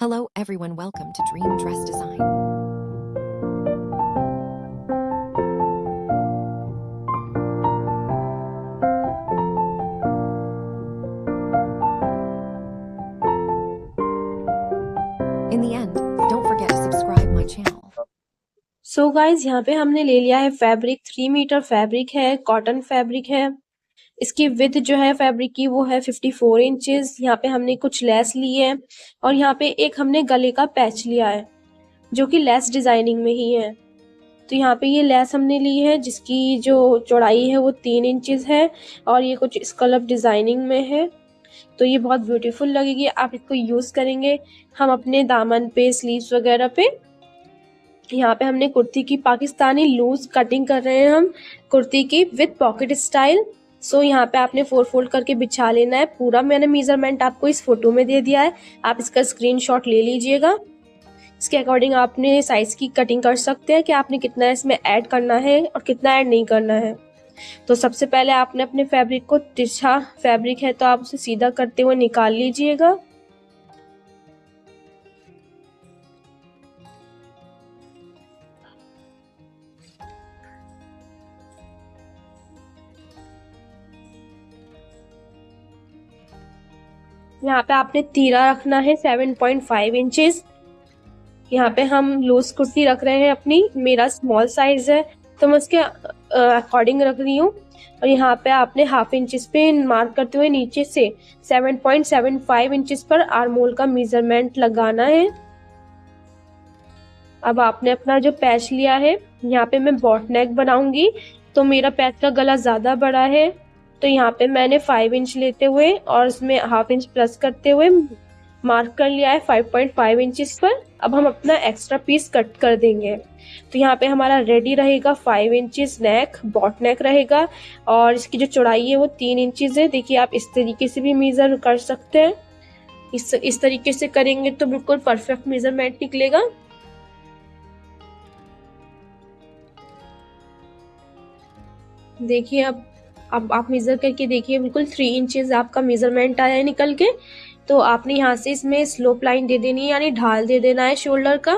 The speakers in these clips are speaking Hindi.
Hello everyone, welcome to Dream Dress Design. In the end, don't forget to subscribe my channel. So guys यहाँ पे हमने ले लिया है फैब्रिक। 3 मीटर फैब्रिक है, कॉटन फैब्रिक है। इसकी विड्थ जो है फैब्रिक की वो है 54 इंचेस। यहाँ पे हमने कुछ लेस ली है और यहाँ पे एक हमने गले का पैच लिया है जो कि लेस डिजाइनिंग में ही है। तो यहाँ पे ये लेस हमने ली है जिसकी जो चौड़ाई है वो 3 इंचेस है और ये कुछ स्कैलप डिजाइनिंग में है। तो ये बहुत ब्यूटीफुल लगेगी, आप इसको यूज करेंगे हम अपने दामन पे, स्लीव्स वगैरह पे। यहाँ पे हमने कुर्ती की पाकिस्तानी लूज कटिंग कर रहे हैं हम कुर्ती की विद पॉकेट स्टाइल। सो यहाँ पे आपने 4 फोल्ड करके बिछा लेना है। पूरा मैंने मेजरमेंट आपको इस फोटो में दे दिया है, आप इसका स्क्रीनशॉट ले लीजिएगा। इसके अकॉर्डिंग आपने साइज की कटिंग कर सकते हैं कि आपने कितना इसमें ऐड करना है और कितना ऐड नहीं करना है। तो सबसे पहले आपने अपने फैब्रिक को, तिरछा फैब्रिक है तो आप उसे सीधा करते हुए निकाल लीजिएगा। यहाँ पे आपने तीरा रखना है 7.5 इंचेस। यहाँ पे हम लूज कुर्ती रख रहे हैं अपनी, मेरा स्मॉल साइज है तो मैं उसके अकॉर्डिंग रख रही हूँ। और यहाँ पे आपने हाफ इंचेस पे मार्क करते हुए नीचे से 7.75 इंचेस पर आर्मोल का मेजरमेंट लगाना है। अब आपने अपना जो पैच लिया है, यहाँ पे मैं बॉट नेक बनाऊंगी तो मेरा पैच का गला ज्यादा बड़ा है तो यहाँ पे मैंने 5 इंच लेते हुए और उसमें हाफ इंच प्लस करते हुए मार्क कर लिया है 5.5 इंचेस पर। अब हम अपना एक्स्ट्रा पीस कट कर देंगे। तो यहाँ पे हमारा रेडी रहेगा 5 इंचेस नेक, बॉट नेक रहेगा और इसकी जो चौड़ाई है वो 3 इंचेस है। देखिए आप इस तरीके से भी मेजर कर सकते हैं, इस तरीके से करेंगे तो बिल्कुल परफेक्ट मेजरमेंट निकलेगा। देखिए अब आप मेजर करके देखिए, बिल्कुल 3 इंचेस आपका मेजरमेंट आया है निकल के। तो आपने यहाँ से इसमें स्लोप लाइन दे देनी है, यानी ढाल दे देना है शोल्डर का।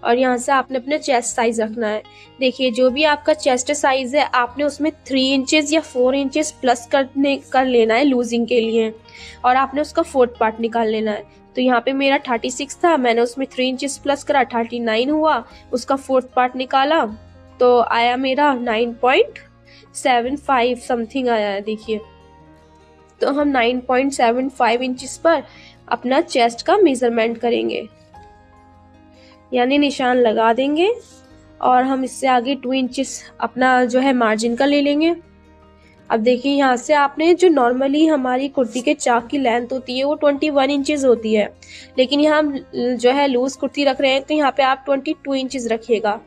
और यहाँ से आपने अपने चेस्ट साइज रखना है। देखिए जो भी आपका चेस्ट साइज है आपने उसमें 3 इंचेस या 4 इंचेस प्लस कर लेना है लूजिंग के लिए, और आपने उसका 4th पार्ट निकाल लेना है। तो यहाँ पे मेरा 36 था, मैंने उसमें 3 इंचेस प्लस करा, 39 हुआ, उसका 4th पार्ट निकाला तो आया मेरा 9.75 समथिंग आया है। देखिए तो हम 9.75 इंचेस पर अपना चेस्ट का मेजरमेंट करेंगे, यानी निशान लगा देंगे और हम इससे आगे 2 इंचेस अपना जो है मार्जिन का ले लेंगे। अब देखिए यहाँ से आपने जो नॉर्मली हमारी कुर्ती के चाक की लेंथ होती है वो 21 इंचेस होती है, लेकिन यहाँ हम जो है लूज कुर्ती रख रहे हैं तो यहाँ पे आप 22 इंचेस रखिएगा,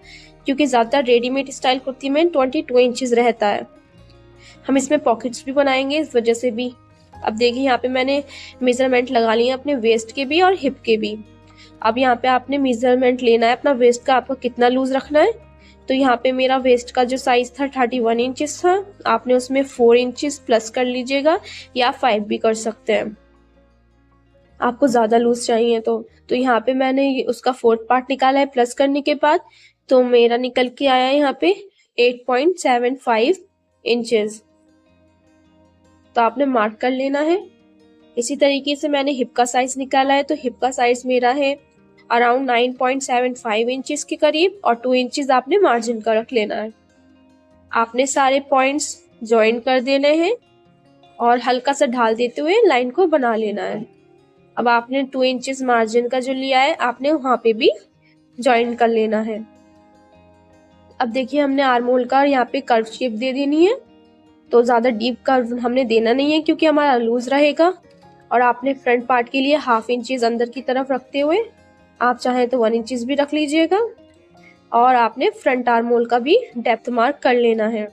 क्योंकि ज़्यादातर रेडीमेड स्टाइल कुर्ती में 22 इंचेस रहता है। हम इसमें पॉकेट्स भी बनाएंगे इस वजह से भी। अब देखिए यहाँ पे मैंने मेजरमेंट लगा लिए अपने वेस्ट के भी और हिप के भी। अब यहाँ पे आपने मेजरमेंट लेना है अपना वेस्ट का, आपको कितना लूज रखना है। तो यहाँ पे मेरा वेस्ट का जो साइज था 31 इंचेस था, आपने उसमें 4 इंचेस प्लस कर लीजिएगा या 5 भी कर सकते हैं आपको ज्यादा लूज चाहिए तो यहाँ पे मैंने उसका 4th पार्ट निकाला है प्लस करने के बाद, तो मेरा निकल के आया है यहाँ पे 8.75 इंचेस। तो आपने मार्क कर लेना है। इसी तरीके से मैंने हिप का साइज निकाला है, तो हिप का साइज मेरा है अराउंड 9.75 इंचेस के करीब और 2 इंचेस आपने मार्जिन का रख लेना है। आपने सारे पॉइंट्स ज्वाइन कर देने हैं और हल्का सा ढाल देते हुए लाइन को बना लेना है। अब आपने 2 इंचेस मार्जिन का जो लिया है आपने वहां पे भी ज्वाइन कर लेना है। अब देखिए हमने आर्मोल का यहाँ पे कर्व शेप दे देनी है, तो ज्यादा डीप कर्व हमने देना नहीं है क्योंकि हमारा लूज रहेगा। और आपने फ्रंट पार्ट के लिए हाफ इंचेस अंदर की तरफ रखते हुए, आप चाहें तो 1 इंचेस भी रख लीजिएगा, और आपने फ्रंट आर्मोल का भी डेप्थ मार्क कर लेना है।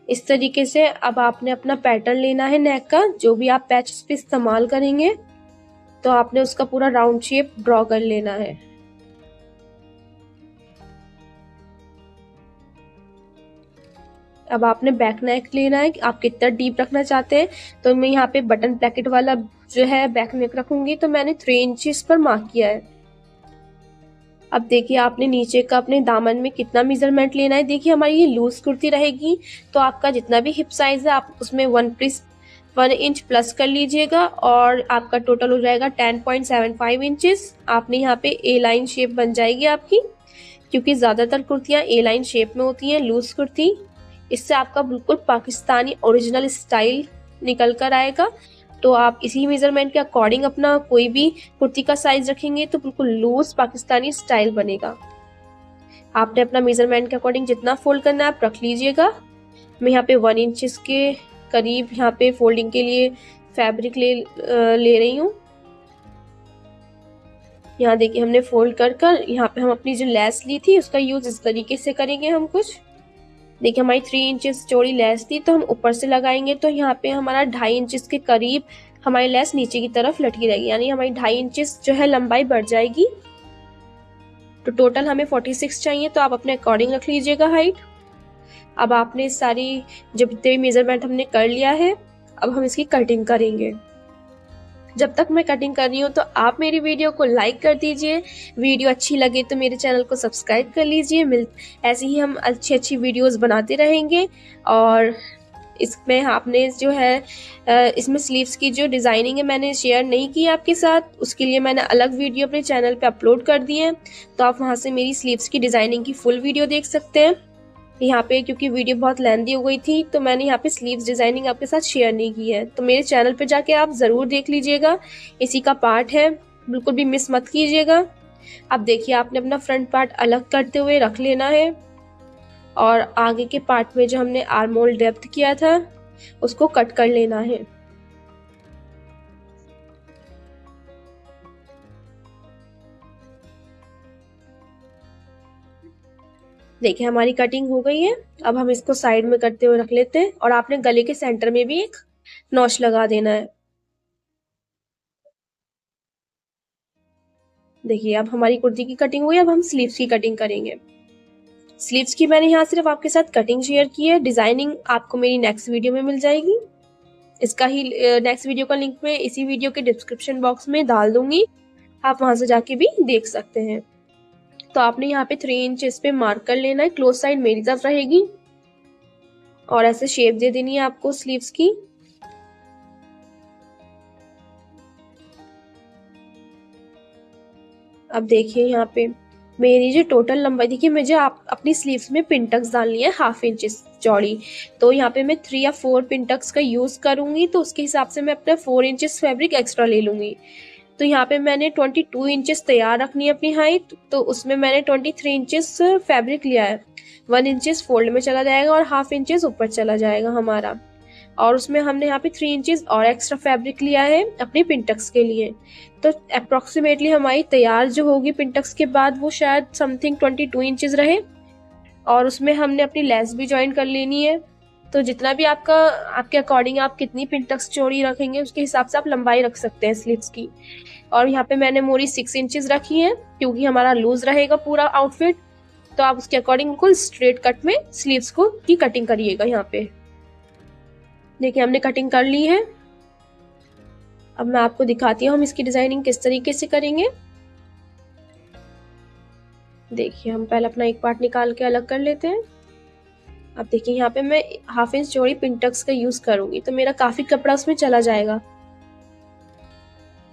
इस तरीके से अब आपने अपना पैटर्न लेना है नेक का, जो भी आप पैच पे इस्तेमाल करेंगे तो आपने उसका पूरा राउंड शेप ड्रॉ कर लेना है। अब आपने बैक नेक लेना है, आप कितना डीप रखना चाहते हैं। तो मैं यहाँ पे बटन प्लेकेट वाला जो है बैक नेक रखूंगी, तो मैंने 3 इंचेस पर मार्क किया है। अब देखिए आपने नीचे का अपने दामन में कितना मेजरमेंट लेना है। देखिए हमारी ये लूज कुर्ती रहेगी, तो आपका जितना भी हिप साइज है आप उसमें 1 इंच प्लस कर लीजिएगा और आपका टोटल हो जाएगा 10.75 इंचेस। आपने यहाँ पे ए लाइन शेप बन जाएगी आपकी, क्योंकि ज़्यादातर कुर्तियाँ ए लाइन शेप में होती हैं लूज कुर्ती। इससे आपका बिल्कुल पाकिस्तानी ओरिजिनल स्टाइल निकल कर आएगा। तो आप इसी मेजरमेंट के अकॉर्डिंग अपना कोई भी कुर्ती का साइज रखेंगे तो बिल्कुल लूज पाकिस्तानी स्टाइल बनेगा। आपने अपना मेजरमेंट के अकॉर्डिंग जितना फोल्ड करना है आप रख लीजिएगा। मैं यहाँ पे 1 इंच के करीब यहाँ पे फोल्डिंग के लिए फैब्रिक ले रही हूँ। यहाँ देखिए हमने फोल्ड कर यहाँ पे हम अपनी जो लेस ली थी उसका यूज इस तरीके से करेंगे हम कुछ। देखिए हमारी 3 इंचेस चौड़ी लेस थी, तो हम ऊपर से लगाएंगे तो यहाँ पे हमारा 2.5 इंचेस के करीब हमारी लेस नीचे की तरफ लटकी रहेगी, यानी हमारी 2.5 इंचेस जो है लंबाई बढ़ जाएगी। तो टोटल हमें 46 चाहिए, तो आप अपने अकॉर्डिंग रख लीजिएगा हाइट। अब आपने सारी जब जितने मेजरमेंट हमने कर लिया है, अब हम इसकी कटिंग करेंगे। जब तक मैं कटिंग कर रही हूँ तो आप मेरी वीडियो को लाइक कर दीजिए, वीडियो अच्छी लगे तो मेरे चैनल को सब्सक्राइब कर लीजिए। ऐसे ही हम अच्छी वीडियोस बनाते रहेंगे। और इसमें आपने जो है इसमें स्लीव्स की जो डिज़ाइनिंग है मैंने शेयर नहीं की आपके साथ, उसके लिए मैंने अलग वीडियो अपने चैनल पे अपलोड कर दी है, तो आप वहाँ से मेरी स्लीव्स की डिज़ाइनिंग की फुल वीडियो देख सकते हैं। यहाँ पे क्योंकि वीडियो बहुत लेंथी हो गई थी तो मैंने यहाँ पे स्लीव्स डिजाइनिंग आपके साथ शेयर नहीं की है, तो मेरे चैनल पे जाके आप ज़रूर देख लीजिएगा, इसी का पार्ट है, बिल्कुल भी मिस मत कीजिएगा। अब देखिए आपने अपना फ्रंट पार्ट अलग करते हुए रख लेना है और आगे के पार्ट में जो हमने आर्म होल डेप्थ किया था उसको कट कर लेना है। देखिए हमारी कटिंग हो गई है। अब हम इसको साइड में करते हुए रख लेते हैं और आपने गले के सेंटर में भी एक नॉच लगा देना है। देखिए अब हमारी कुर्ती की कटिंग हुई, अब हम स्लीव्स की कटिंग करेंगे। स्लीव्स की मैंने यहाँ सिर्फ आपके साथ कटिंग शेयर की है, डिजाइनिंग आपको मेरी नेक्स्ट वीडियो में मिल जाएगी। इसका ही नेक्स्ट वीडियो का लिंक मैं इसी वीडियो के डिस्क्रिप्शन बॉक्स में डाल दूंगी, आप वहां से जाके भी देख सकते हैं। तो आपने यहाँ पे 3 इंचेस पे मार्क कर लेना है, क्लोज साइड मेरी तरफ रहेगी और ऐसे शेप दे देनी है आपको स्लीव्स की। अब देखिए यहाँ पे मेरी जो टोटल लंबाई, देखिए मुझे आप अपनी स्लीव्स में पिनटक्स डालनी है 1/2 इंच चौड़ी, तो यहाँ पे मैं 3 या 4 पिनटक्स का यूज करूंगी, तो उसके हिसाब से मैं अपना 4 इंचेस फैब्रिक एक्स्ट्रा ले लूंगी। तो यहाँ पे मैंने 22 इंचेस तैयार रखनी है अपनी हाइट, तो उसमें मैंने 23 इंचेस फैब्रिक लिया है। 1 इंचेस फोल्ड में चला जाएगा और 1/2 इंचेस ऊपर चला जाएगा हमारा, और उसमें हमने यहाँ पे 3 इंचेस और एक्स्ट्रा फैब्रिक लिया है अपनी पिनटक्स के लिए। तो अप्रोक्सीमेटली हमारी तैयार जो होगी पिनटक्स के बाद वो शायद समथिंग 22 इंचेस रहे, और उसमें हमने अपनी लेस भी ज्वाइन कर लेनी है। तो जितना भी आपके अकॉर्डिंग आप कितनी पिनटक्स चौड़ी रखेंगे उसके हिसाब से आप लंबाई रख सकते हैं स्लीव्स की। और यहाँ पे मैंने मोरी 6 इंचेस रखी है क्योंकि हमारा लूज रहेगा पूरा आउटफिट, तो आप उसके अकॉर्डिंग बिल्कुल स्ट्रेट कट में स्लीव्स को की कटिंग करिएगा। यहाँ पे देखिए हमने कटिंग कर ली है। अब मैं आपको दिखाती हूँ हम इसकी डिजाइनिंग किस तरीके से करेंगे। देखिए हम पहले अपना एक पार्ट निकाल के अलग कर लेते हैं। अब देखिए यहाँ पे मैं 1/2 इंच चौड़ी पिनटक्स का यूज करूंगी, तो मेरा काफी कपड़ा उसमें चला जाएगा।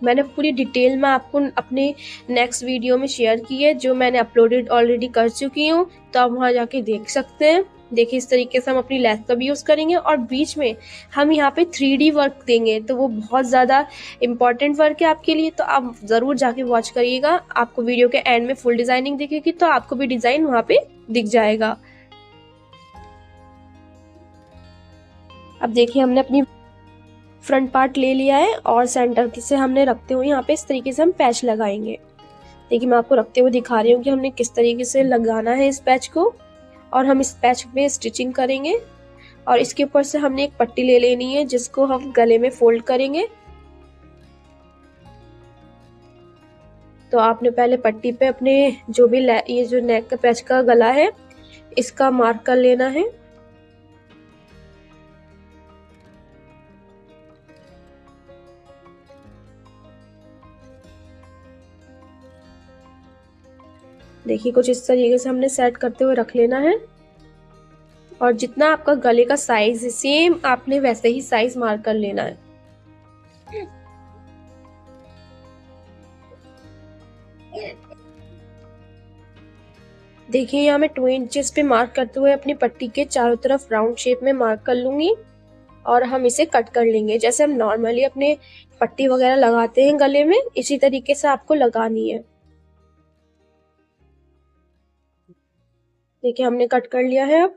मैंने पूरी डिटेल में आपको अपने नेक्स्ट वीडियो में शेयर की है, जो मैंने अपलोडेड ऑलरेडी कर चुकी हूँ, तो आप वहाँ जाके देख सकते हैं। देखिए इस तरीके से हम अपनी लेस का भी यूज करेंगे और बीच में हम यहाँ पे 3D वर्क देंगे, तो वो बहुत ज़्यादा इम्पॉर्टेंट वर्क है आपके लिए, तो आप ज़रूर जाके वॉच करिएगा। आपको वीडियो के एंड में फुल डिज़ाइनिंग दिखेगी, तो आपको भी डिज़ाइन वहाँ पे दिख जाएगा। अब देखिए हमने अपनी फ्रंट पार्ट ले लिया है और सेंटर से हमने रखते हुए यहाँ पे इस तरीके से हम पैच लगाएंगे। देखिए मैं आपको रखते हुए दिखा रही हूँ कि हमने किस तरीके से लगाना है इस पैच को, और हम इस पैच में स्टिचिंग करेंगे। और इसके ऊपर से हमने एक पट्टी ले लेनी है जिसको हम गले में फोल्ड करेंगे। तो आपने पहले पट्टी पे अपने जो भी ये जो नेक का पैच का गला है इसका मार्क कर लेना है। देखिए कुछ इस तरीके से हमने सेट करते हुए रख लेना है। और जितना आपका गले का साइज सेम आपने वैसे ही साइज मार्क कर लेना है। देखिए यहाँ मैं 2 इंचेस पे मार्क करते हुए अपनी पट्टी के चारों तरफ राउंड शेप में मार्क कर लूंगी और हम इसे कट कर लेंगे। जैसे हम नॉर्मली अपने पट्टी वगैरह लगाते हैं गले में, इसी तरीके से आपको लगानी है। देखिए हमने कट कर लिया है।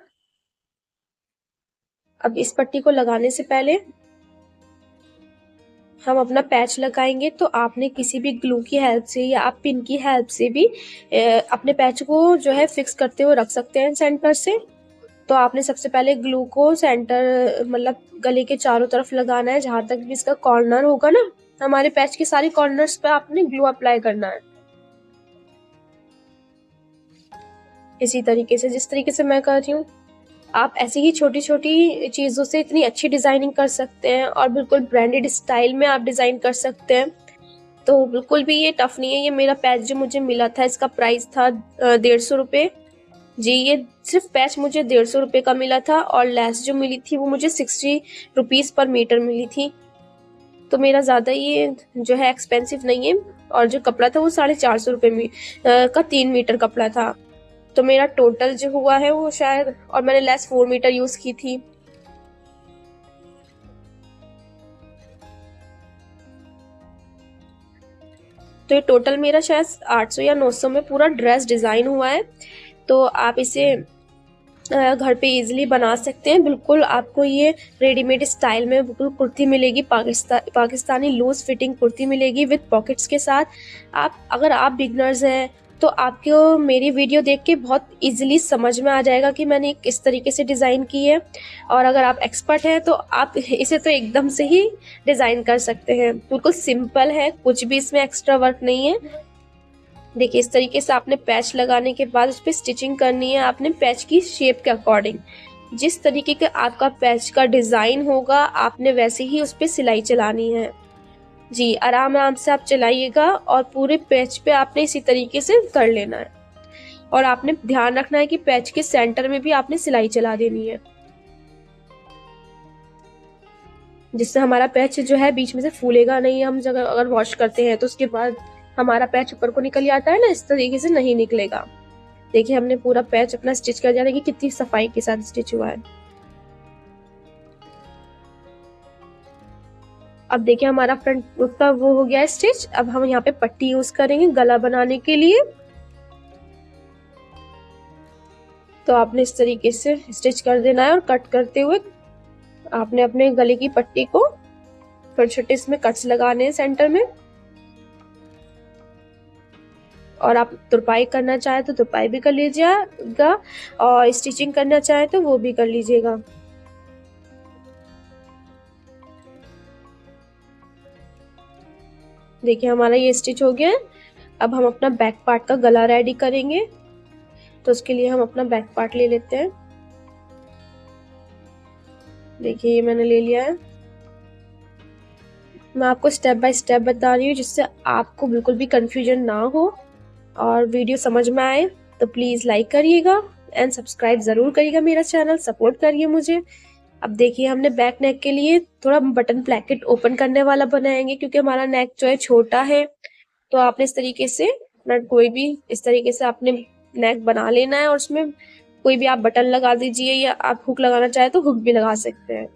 अब इस पट्टी को लगाने से पहले हम अपना पैच लगाएंगे, तो आपने किसी भी ग्लू की हेल्प से या आप पिन की हेल्प से भी अपने पैच को जो है फिक्स करते हुए रख सकते हैं सेंटर से। तो आपने सबसे पहले ग्लू को सेंटर मतलब गले के चारों तरफ लगाना है, जहां तक भी इसका कॉर्नर होगा ना, हमारे पैच के सारे कॉर्नर्स पे आपने ग्लू अप्लाई करना है। इसी तरीके से जिस तरीके से मैं कर रही हूँ, आप ऐसी ही छोटी छोटी चीजों से इतनी अच्छी डिजाइनिंग कर सकते हैं और बिल्कुल ब्रांडेड स्टाइल में आप डिजाइन कर सकते हैं। तो बिल्कुल भी ये टफ नहीं है। ये मेरा पैच जो मुझे मिला था, इसका प्राइस था 150 रुपये। जी, ये सिर्फ पैच मुझे 150 रुपये का मिला था और लेस जो मिली थी वो मुझे 60 रुपीज पर मीटर मिली थी। तो मेरा ज़्यादा ये जो है एक्सपेंसिव नहीं है। और जो कपड़ा था वो 450 रुपये का 3 मीटर कपड़ा था। तो मेरा टोटल जो हुआ है वो शायद, और मैंने लेस 4 मीटर यूज की थी। तो ये टोटल मेरा शायद 800 या 900 में पूरा ड्रेस डिजाइन हुआ है। तो आप इसे घर पे इजीली बना सकते हैं। बिल्कुल आपको ये रेडीमेड स्टाइल में बिल्कुल कुर्ती मिलेगी, पाकिस्तानी लूज फिटिंग कुर्ती मिलेगी विद पॉकेट्स के साथ। अगर आप बिगनर्स हैं तो आपको मेरी वीडियो देख के बहुत इजीली समझ में आ जाएगा कि मैंने किस तरीके से डिज़ाइन की है। और अगर आप एक्सपर्ट हैं तो आप इसे तो एकदम से ही डिज़ाइन कर सकते हैं। बिल्कुल सिंपल है, कुछ भी इसमें एक्स्ट्रा वर्क नहीं है। देखिए इस तरीके से आपने पैच लगाने के बाद उस पर स्टिचिंग करनी है। आपने पैच की शेप के अकॉर्डिंग, जिस तरीके का आपका पैच का डिज़ाइन होगा आपने वैसे ही उस पर सिलाई चलानी है। जी, आराम आराम से आप चलाइएगा और पूरे पैच पे आपने इसी तरीके से कर लेना है। और आपने ध्यान रखना है कि पैच के सेंटर में भी आपने सिलाई चला देनी है, जिससे हमारा पैच जो है बीच में से फूलेगा नहीं। हम जब अगर वॉश करते हैं तो उसके बाद हमारा पैच ऊपर को निकल जाता है ना, इस तरीके से नहीं निकलेगा। देखिए हमने पूरा पैच अपना स्टिच कर दिया। देखिए कितनी सफाई के साथ स्टिच हुआ है। अब देखिए हमारा फ्रंट का वो हो गया है स्टिच। अब हम यहाँ पे पट्टी यूज करेंगे गला बनाने के लिए। तो आपने इस तरीके से स्टिच कर देना है और कट करते हुए आपने अपने गले की पट्टी को छोटे छोटे इसमें कट्स लगाने हैं सेंटर में। और आप तुरपाई करना चाहे तो तुरपाई भी कर लीजिएगा और स्टिचिंग करना चाहे तो वो भी कर लीजिएगा। देखिए हमारा ये स्टिच हो गया है। अब हम अपना बैक पार्ट का गला रेडी करेंगे। तो उसके लिए हम अपना बैक पार्ट ले लेते हैं। देखिए ये मैंने ले लिया है। मैं आपको स्टेप बाय स्टेप बता रही हूँ जिससे आपको बिल्कुल भी कंफ्यूजन ना हो और वीडियो समझ में आए। तो प्लीज लाइक करिएगा एंड सब्सक्राइब जरूर करिएगा मेरा चैनल, सपोर्ट करिए मुझे। अब देखिए हमने बैक नेक के लिए थोड़ा बटन प्लैकेट ओपन करने वाला बनाएंगे, क्योंकि हमारा नेक जो है छोटा है। तो आपने इस तरीके से कोई भी इस तरीके से आपने नेक बना लेना है और उसमें कोई भी आप बटन लगा दीजिए या आप हुक लगाना चाहे तो हुक भी लगा सकते हैं।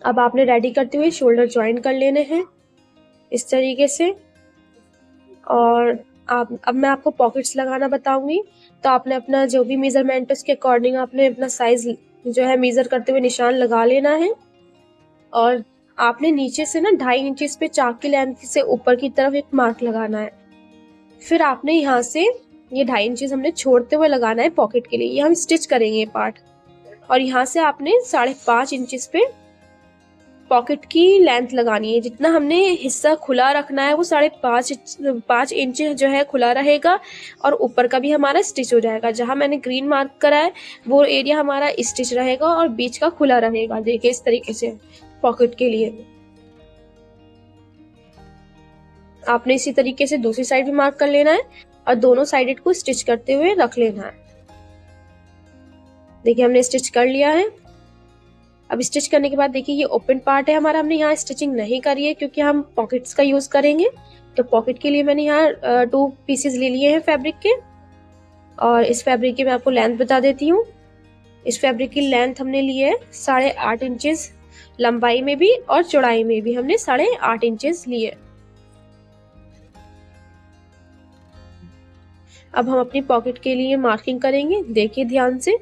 अब आपने रेडी करते हुए शोल्डर ज्वाइन कर लेने हैं इस तरीके से। और अब मैं आपको पॉकेट्स लगाना बताऊंगी। तो आपने अपना जो भी मेजरमेंट है उसके अकॉर्डिंग आपने अपना साइज जो है मेजर करते हुए निशान लगा लेना है। और आपने नीचे से ना 2.5 इंच पे चाक की लेंथ से ऊपर की तरफ एक मार्क लगाना है। फिर आपने यहाँ से ये 2.5 इंच हमने छोड़ते हुए लगाना है पॉकेट के लिए। ये हम स्टिच करेंगे ये पार्ट। और यहाँ से आपने 5.5 इंच पे पॉकेट की लेंथ लगानी है। जितना हमने हिस्सा खुला रखना है वो 5.5 इंच जो है खुला रहेगा और ऊपर का भी हमारा स्टिच हो जाएगा। जहां मैंने ग्रीन मार्क करा है वो एरिया हमारा स्टिच रहेगा और बीच का खुला रहेगा। देखिए इस तरीके से पॉकेट के लिए आपने इसी तरीके से दूसरी साइड भी मार्क कर लेना है। और दोनों साइडेड को स्टिच करते हुए रख लेना है। देखिए हमने स्टिच कर लिया है। अब स्टिच करने के बाद देखिए ये ओपन पार्ट है हमारा, हमने यहाँ स्टिचिंग नहीं करी है क्योंकि हम पॉकेट्स का यूज करेंगे। तो पॉकेट के लिए मैंने यहाँ 2 पीसेस ले लिए हैं फैब्रिक के, और इस फैब्रिक की मैं आपको लेंथ बता देती हूँ। इस फैब्रिक की लेंथ हमने ली है 8.5 इंचेस, लंबाई में भी और चौड़ाई में भी हमने 8.5 इंचेस लिए। अब हम अपनी पॉकेट के लिए मार्किंग करेंगे। देखिए ध्यान से,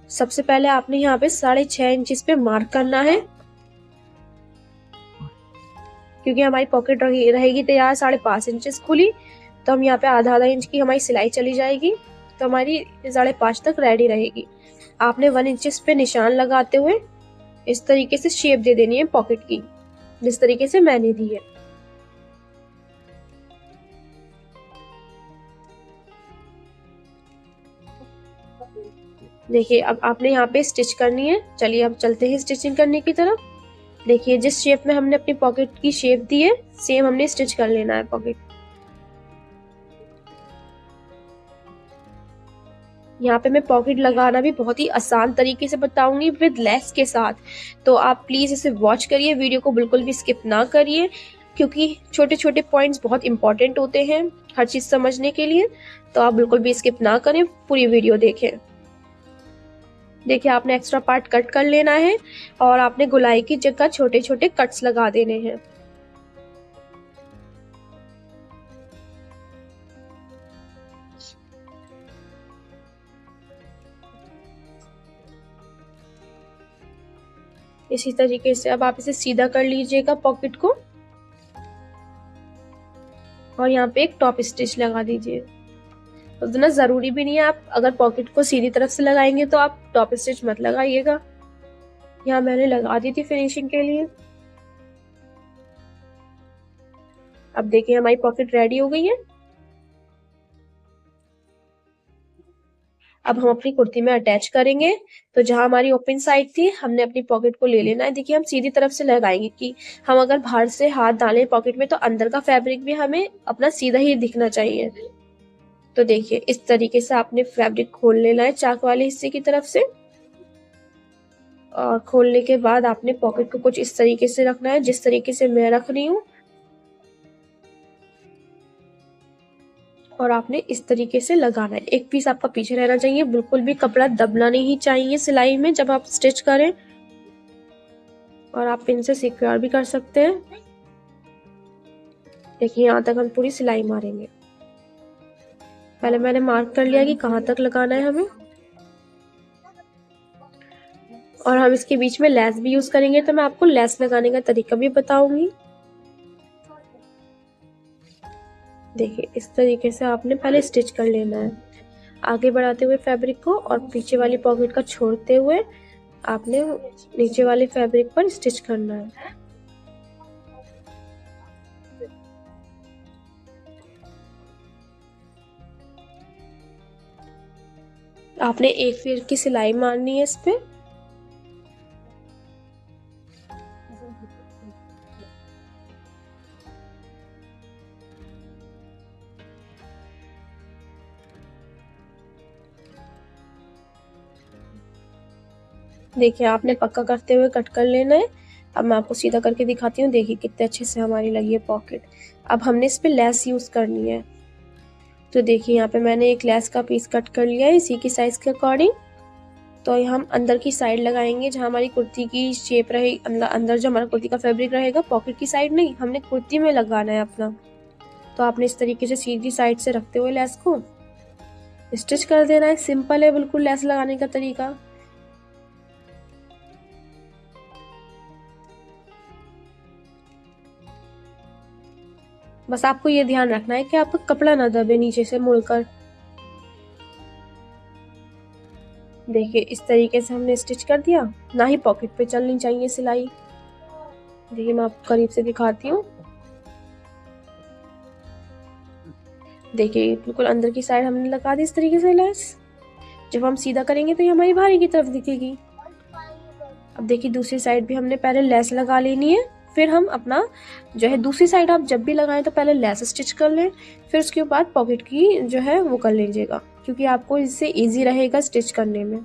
सबसे पहले आपने यहाँ पे 6.5 इंचेस पे मार्क करना है, क्योंकि हमारी पॉकेट रहेगी तैयार 5.5 इंचेस खुली, तो हम यहाँ पे आधा इंच की हमारी सिलाई चली जाएगी, तो हमारी 5.5 तक रेडी रहेगी। आपने 1 इंचेस पे निशान लगाते हुए इस तरीके से शेप दे देनी है पॉकेट की, जिस तरीके से मैंने दी है। देखिए अब आपने यहाँ पे स्टिच करनी है। चलिए अब चलते हैं स्टिचिंग करने की तरफ। देखिए जिस शेप में हमने अपनी पॉकेट की शेप दी है, सेम हमने स्टिच कर लेना है पॉकेट। यहाँ पे मैं पॉकेट लगाना भी बहुत ही आसान तरीके से बताऊंगी विद लेस के साथ, तो आप प्लीज इसे वॉच करिए, वीडियो को बिल्कुल भी स्किप ना करिए, क्योंकि छोटे छोटे पॉइंट्स बहुत इंपॉर्टेंट होते हैं हर चीज समझने के लिए। तो आप बिल्कुल भी स्किप ना करें, पूरी वीडियो देखें। देखिए आपने एक्स्ट्रा पार्ट कट कर लेना है और आपने गोलाई की जगह छोटे छोटे कट्स लगा देने हैं। इसी तरीके से अब आप इसे सीधा कर लीजिएगा पॉकेट को, और यहाँ पे एक टॉप स्टिच लगा दीजिए। उतना जरूरी भी नहीं है, आप अगर पॉकेट को सीधी तरफ से लगाएंगे तो आप टॉप स्टिच मत लगाइएगा। यहाँ मैंने लगा दी थी फिनिशिंग के लिए। अब देखिए हमारी पॉकेट रेडी हो गई है। अब हम अपनी कुर्ती में अटैच करेंगे। तो जहां हमारी ओपन साइड थी, हमने अपनी पॉकेट को ले लेना है। देखिए हम सीधी तरफ से लगाएंगे कि हम अगर बाहर से हाथ डालें पॉकेट में तो अंदर का फैब्रिक भी हमें अपना सीधा ही दिखना चाहिए। तो देखिए इस तरीके से आपने फैब्रिक खोल लेना है चाक वाले हिस्से की तरफ से, और खोलने के बाद आपने पॉकेट को कुछ इस तरीके से रखना है जिस तरीके से मैं रख रही हूँ, और आपने इस तरीके से लगाना है। एक पीस आपका पीछे रहना चाहिए, बिल्कुल भी कपड़ा दबना नहीं चाहिए सिलाई में जब आप स्टिच करें, और आप पिन से सिक्योर भी कर सकते हैं। देखिए यहाँ तक हम पूरी सिलाई मारेंगे। पहले मैंने मार्क कर लिया कि कहाँ तक लगाना है हमें, और हम इसके बीच में लेस भी यूज करेंगे, तो मैं आपको लेस लगाने का तरीका भी बताऊंगी। देखिए इस तरीके से आपने पहले स्टिच कर लेना है, आगे बढ़ाते हुए फैब्रिक को, और पीछे वाली पॉकेट का छोड़ते हुए आपने नीचे वाले फैब्रिक पर स्टिच करना है। आपने एक फिर की सिलाई मारनी है इस पे। देखिए आपने पक्का करते हुए कट कर लेना है। अब मैं आपको सीधा करके दिखाती हूँ। देखिए कितने अच्छे से हमारी लगी है पॉकेट। अब हमने इस पे लेस यूज करनी है। तो देखिए यहाँ पे मैंने एक लेस का पीस कट कर लिया है इसी की साइज के अकॉर्डिंग। तो हम अंदर की साइड लगाएंगे जहाँ हमारी कुर्ती की शेप रहे, अंदर जो हमारा कुर्ती का फैब्रिक रहेगा, पॉकेट की साइड नहीं, हमने कुर्ती में लगाना है अपना। तो आपने इस तरीके से सीधी साइड से रखते हुए लेस को स्टिच कर देना है। सिंपल है बिल्कुल लेस लगाने का तरीका। बस आपको ये ध्यान रखना है कि आपका कपड़ा ना दबे नीचे से मुड़कर। देखिए इस तरीके से हमने स्टिच कर दिया, ना ही पॉकेट पे चलनी चाहिए सिलाई। देखिए मैं आपको करीब से दिखाती हूँ। देखिए बिल्कुल अंदर की साइड हमने लगा दी इस तरीके से लेस। जब हम सीधा करेंगे तो ये हमारी बाहरी की तरफ दिखेगी। अब देखिए दूसरी साइड भी हमने पहले लेस लगा लेनी है फिर हम अपना जो है दूसरी साइड आप जब भी लगाएं तो पहले लेस स्टिच कर लें, फिर उसके बाद पॉकेट की जो है वो कर लीजिएगा, क्योंकि आपको इससे इजी रहेगा स्टिच करने में।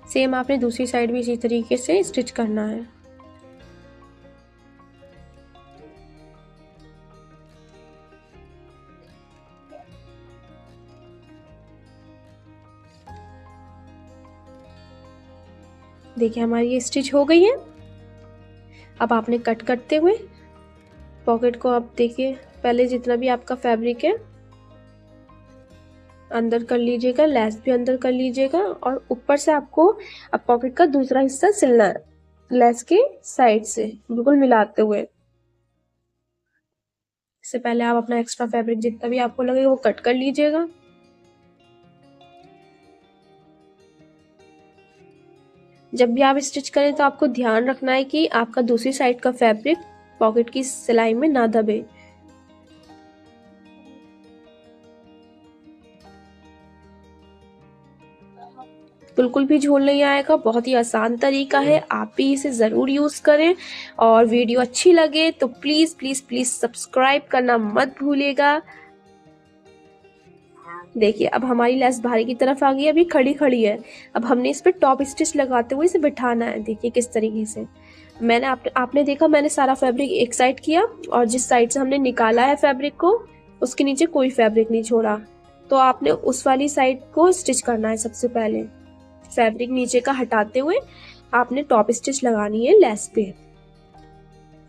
सेम आपने दूसरी साइड भी इसी तरीके से स्टिच करना है। देखिए हमारी ये स्टिच हो गई है। अब आपने कट करते हुए पॉकेट को आप देखिए पहले जितना भी आपका फैब्रिक है अंदर कर लीजिएगा, लेस भी अंदर कर लीजिएगा, और ऊपर से आपको अब पॉकेट का दूसरा हिस्सा सिलना है लेस के साइड से बिल्कुल मिलाते हुए। इससे पहले आप अपना एक्स्ट्रा फैब्रिक जितना भी आपको लगे वो कट कर लीजिएगा। जब भी आप स्टिच करें तो आपको ध्यान रखना है कि आपका दूसरी साइड का फैब्रिक पॉकेट की सिलाई में ना दबे। बिल्कुल भी झोल नहीं आएगा, बहुत ही आसान तरीका है, आप भी इसे ज़रूर यूज़ करें। और वीडियो अच्छी लगे तो प्लीज़ प्लीज़ प्लीज़ सब्सक्राइब करना मत भूलिएगा। देखिए अब हमारी लेस बाहरी की तरफ आ गई है, अभी खड़ी खड़ी है। अब हमने इस पर टॉप स्टिच लगाते हुए इसे बिठाना है। देखिए किस तरीके से मैंने आपने देखा मैंने सारा फैब्रिक एक साइड किया, और जिस साइड से हमने निकाला है फैब्रिक को उसके नीचे कोई फैब्रिक नहीं छोड़ा। तो आपने उस वाली साइड को स्टिच करना है। सबसे पहले फैब्रिक नीचे का हटाते हुए आपने टॉप स्टिच लगानी है लेस पे।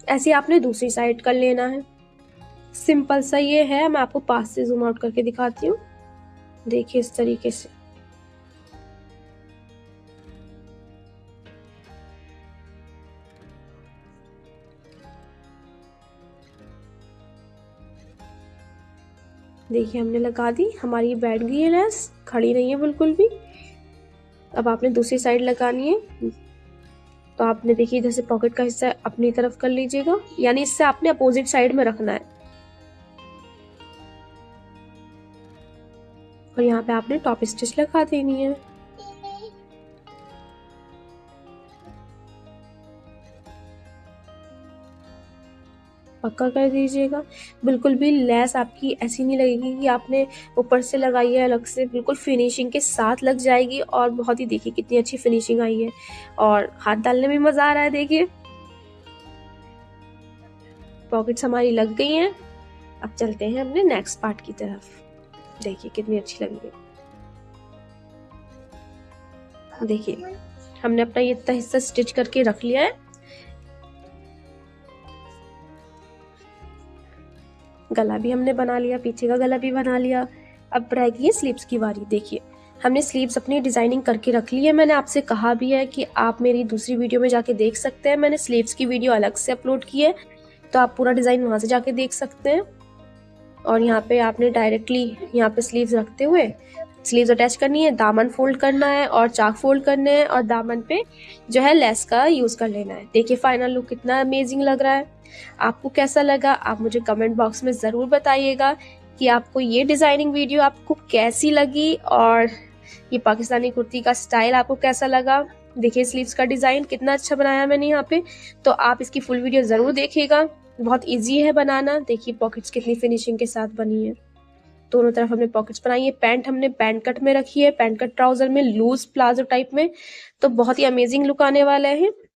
ऐसे आपने दूसरी साइड कर लेना है। सिंपल सा ये है, मैं आपको पास से जूम आउट करके दिखाती हूँ। देखिए इस तरीके से। देखिए हमने लगा दी, हमारी बैठ गई है लेस, खड़ी नहीं है बिल्कुल भी। अब आपने दूसरी साइड लगानी है, तो आपने देखिए इधर से पॉकेट का हिस्सा अपनी तरफ कर लीजिएगा, यानी इससे आपने अपोजिट साइड में रखना है। और यहाँ पे आपने टॉप स्टिच लगा देनी है। पक्का कर दीजिएगा, बिल्कुल भी लेस आपकी ऐसी नहीं लगेगी कि आपने ऊपर से लगाई है अलग से, बिल्कुल फिनिशिंग के साथ लग जाएगी। और बहुत ही देखिए कितनी अच्छी फिनिशिंग आई है, और हाथ डालने में मजा आ रहा है। देखिए पॉकेट्स हमारी लग गई हैं। अब चलते हैं अपने नेक्स्ट पार्ट की तरफ। देखिए कितनी अच्छी लगी है। देखिए हमने अपना ये इतना हिस्सा स्टिच करके रख लिया है। गला भी हमने बना लिया, पीछे का गला भी बना लिया। अब रह गई है स्लीव्स की बारी। देखिए हमने स्लीव्स अपनी डिजाइनिंग करके रख ली है। मैंने आपसे कहा भी है कि आप मेरी दूसरी वीडियो में जाके देख सकते हैं, मैंने स्लीव्स की वीडियो अलग से अपलोड की है, तो आप पूरा डिजाइन वहां से जाके देख सकते हैं। और यहाँ पे आपने डायरेक्टली यहाँ पे स्लीव्स रखते हुए स्लीव्स अटैच करनी है, दामन फोल्ड करना है और चाक फोल्ड करने हैं, और दामन पे जो है लेस का यूज कर लेना है। देखिए फाइनल लुक कितना अमेजिंग लग रहा है। आपको कैसा लगा आप मुझे कमेंट बॉक्स में ज़रूर बताइएगा कि आपको ये डिज़ाइनिंग वीडियो आपको कैसी लगी, और ये पाकिस्तानी कुर्ती का स्टाइल आपको कैसा लगा। देखिए स्लीव्स का डिज़ाइन कितना अच्छा बनाया मैंने यहाँ पे, तो आप इसकी फुल वीडियो ज़रूर देखिएगा, बहुत ईजी है बनाना। देखिए पॉकेट्स कितनी फिनिशिंग के साथ बनी है, दोनों तरफ हमने पॉकेट्स बनाई है। पैंट हमने पैंट कट में रखी है, पैंट कट ट्राउजर में, लूज प्लाजो टाइप में, तो बहुत ही अमेजिंग लुक आने वाला है।